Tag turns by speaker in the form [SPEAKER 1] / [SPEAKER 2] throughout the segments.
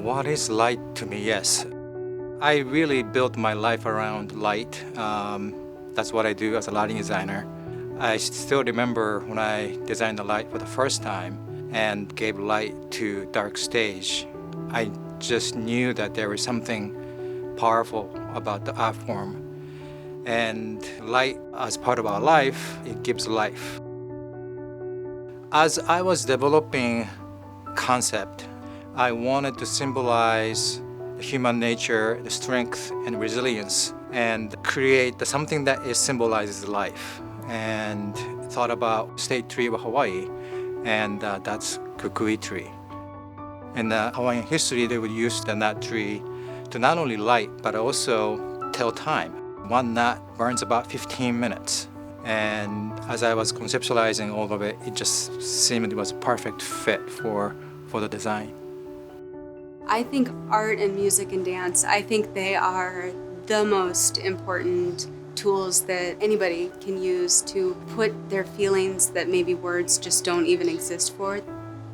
[SPEAKER 1] What is light to me? Yes. I really built my life around light. That's what I do as a lighting designer. I still remember when I designed the light for the first time and gave light to dark stage. I just knew that there was something powerful about the art form. And light, as part of our life, it gives life. As I was developing concept, I wanted to symbolize human nature, the strength and resilience, and create something that symbolizes life. And thought about state tree of Hawaii, and that's kukui tree. In the Hawaiian history, they would use the nut tree to not only light, but also tell time. One nut burns about 15 minutes. And as I was conceptualizing all of it, it just seemed it was a perfect fit for the design.
[SPEAKER 2] I think art and music and dance, I think they are the most important tools that anybody can use to put their feelings that maybe words just don't even exist for.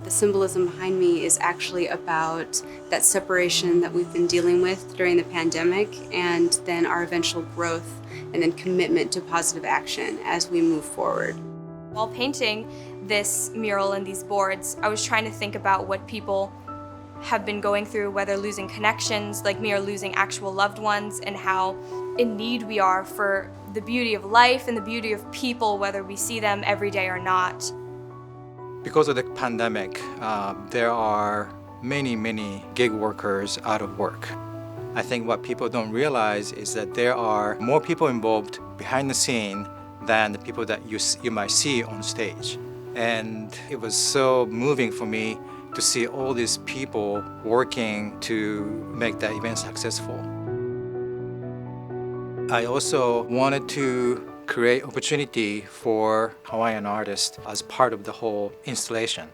[SPEAKER 2] The symbolism behind me is actually about that separation that we've been dealing with during the pandemic, and then our eventual growth and then commitment to positive action as we move forward.
[SPEAKER 3] While painting this mural and these boards, I was trying to think about what people have been going through, whether losing connections like me or losing actual loved ones, and how in need we are for the beauty of life and the beauty of people, whether we see them every day or not.
[SPEAKER 1] Because of the pandemic, there are many gig workers out of work. I think what people don't realize is that there are more people involved behind the scene than the people that you might see on stage. And it was so moving for me to see all these people working to make that event successful. I also wanted to create opportunity for Hawaiian artists as part of the whole installation.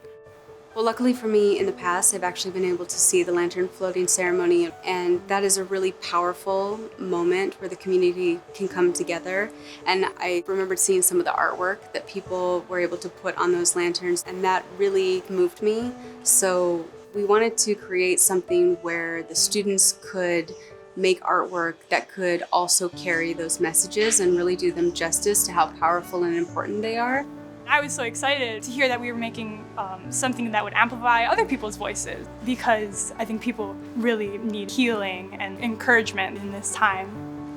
[SPEAKER 2] Well, luckily for me, in the past, I've actually been able to see the lantern floating ceremony, and that is a really powerful moment where the community can come together. And I remembered seeing some of the artwork that people were able to put on those lanterns, and that really moved me. So we wanted to create something where the students could make artwork that could also carry those messages and really do them justice to how powerful and important they are.
[SPEAKER 4] I was so excited to hear that we were making something that would amplify other people's voices, because I think people really need healing and encouragement in this time.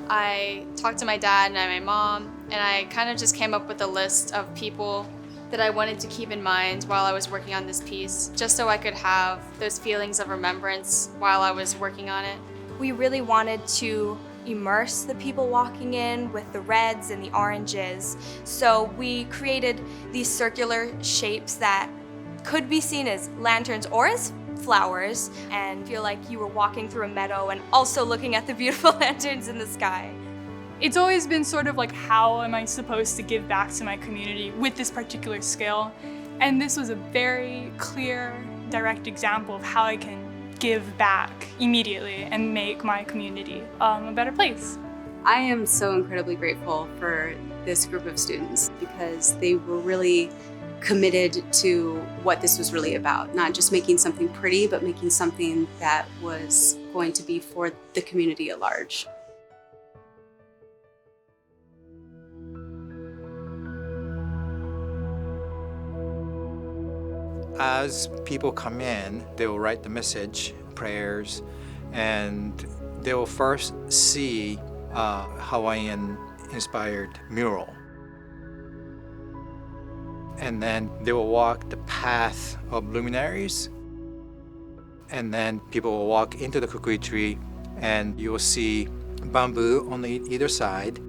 [SPEAKER 5] I talked to my dad and my mom, and I kind of just came up with a list of people that I wanted to keep in mind while I was working on this piece, just so I could have those feelings of remembrance while I was working on it.
[SPEAKER 3] We really wanted to immerse the people walking in with the reds and the oranges. So we created these circular shapes that could be seen as lanterns or as flowers, and feel like you were walking through a meadow and also looking at the beautiful lanterns in the sky.
[SPEAKER 4] It's always been sort of like, how am I supposed to give back to my community with this particular skill? And this was a very clear, direct example of how I can give back immediately and make my community a better place.
[SPEAKER 2] I am so incredibly grateful for this group of students, because they were really committed to what this was really about. Not just making something pretty, but making something that was going to be for the community at large.
[SPEAKER 1] As people come in, they will write the message, prayers, and they will first see a Hawaiian-inspired mural. And then they will walk the path of luminaries, and then people will walk into the kukui tree, and you will see bamboo on either side.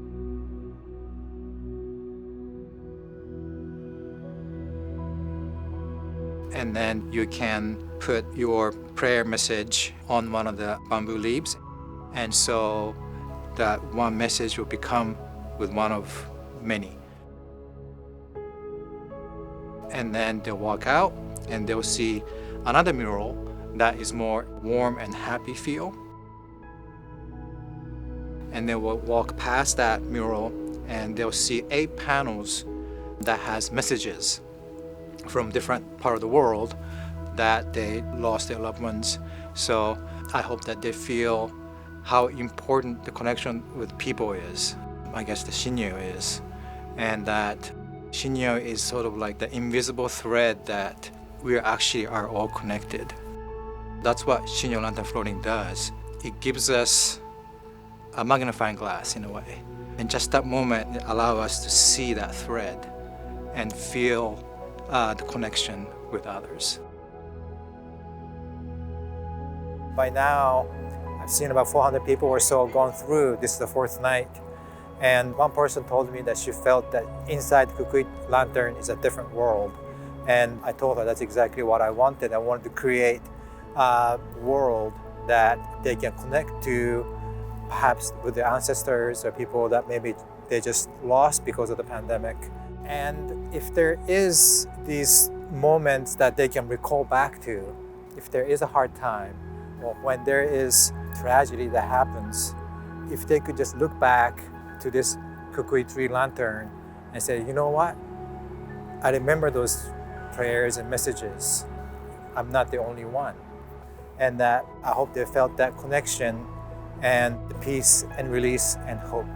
[SPEAKER 1] And then you can put your prayer message on one of the bamboo leaves. And so that one message will become with one of many. And then they'll walk out and they'll see another mural that is more warm and happy feel. And they will walk past that mural and they'll see 8 panels that has messages from different part of the world that they lost their loved ones So I hope that they feel how important the connection with people is. I guess the Shinnyo is. And that Shinnyo is sort of like the invisible thread that we actually are all connected. That's what Shinnyo lantern floating does. It gives us a magnifying glass in a way. And just that moment, it allows us to see that thread and feel the connection with others.
[SPEAKER 6] By now, I've seen about 400 people or so gone through. This is the fourth night. And one person told me that she felt that inside the Kukui lantern is a different world. And I told her that's exactly what I wanted. I wanted to create a world that they can connect to, perhaps with their ancestors or people that maybe they just lost because of the pandemic. And if there is these moments that they can recall back to, if there is a hard time, or when there is tragedy that happens, if they could just look back to this Kukui tree lantern and say, you know what? I remember those prayers and messages. I'm not the only one. And that I hope they felt that connection and the peace and release and hope.